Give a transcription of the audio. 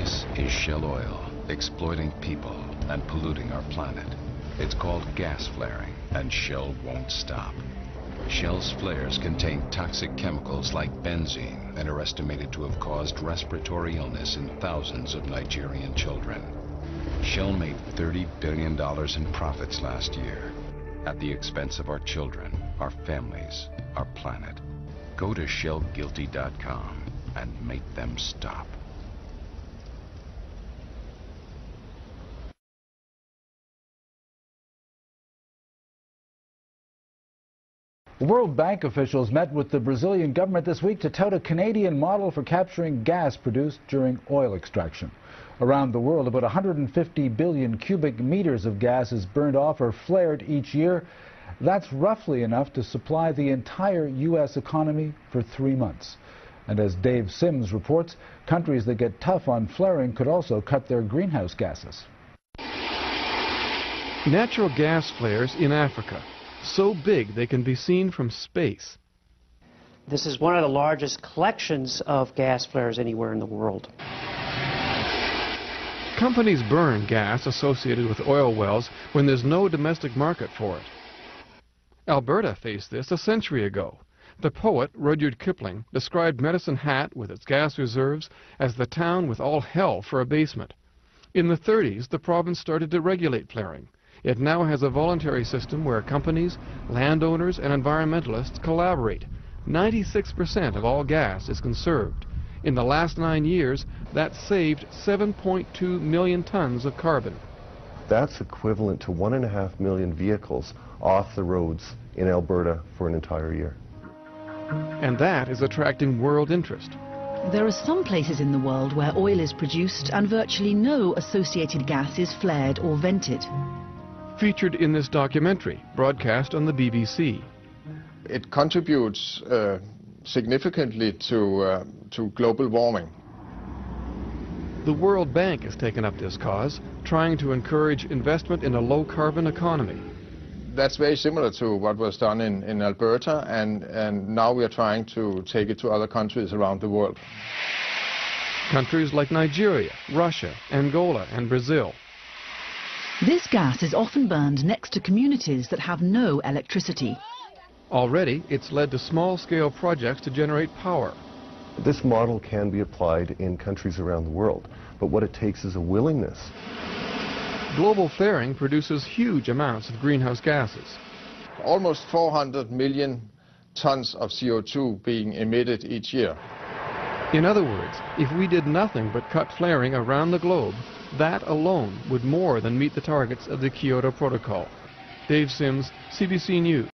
This is Shell Oil, exploiting people and polluting our planet. It's called gas flaring, and Shell won't stop. Shell's flares contain toxic chemicals like benzene and are estimated to have caused respiratory illness in thousands of Nigerian children. Shell made $30 billion in profits last year, at the expense of our children, our families, our planet. Go to shellguilty.com and make them stop. World Bank officials met with the Brazilian government this week to tout a Canadian model for capturing gas produced during oil extraction. Around the world, about 150 billion cubic meters of gas is burned off or flared each year. That's roughly enough to supply the entire U.S. economy for 3 months. And as Dave Sims reports, countries that get tough on flaring could also cut their greenhouse gases. Natural gas flares in Africa, so big they can be seen from space. This is one of the largest collections of gas flares anywhere in the world. Companies burn gas associated with oil wells when there's no domestic market for it. Alberta faced this a century ago. The poet Rudyard Kipling described Medicine Hat with its gas reserves as the town with all hell for a basement. In the 30s, the province started to regulate flaring. It now has a voluntary system where companies, landowners, and environmentalists collaborate. 96% of all gas is conserved. In the last 9 years, that saved 7.2 million tons of carbon. That's equivalent to 1.5 million vehicles off the roads in Alberta for an entire year. And that is attracting world interest. There are some places in the world where oil is produced and virtually no associated gas is flared or vented. Featured in this documentary, broadcast on the BBC. It contributes significantly to global warming. The World Bank has taken up this cause, trying to encourage investment in a low-carbon economy. That's very similar to what was done in Alberta, and now we are trying to take it to other countries around the world. Countries like Nigeria, Russia, Angola, and Brazil. This gas is often burned next to communities that have no electricity. Already, it's led to small-scale projects to generate power. This model can be applied in countries around the world, but what it takes is a willingness. Global flaring produces huge amounts of greenhouse gases. Almost 400 million tons of CO2 being emitted each year. In other words, if we did nothing but cut flaring around the globe, that alone would more than meet the targets of the Kyoto Protocol. Dave Sims, CBC News.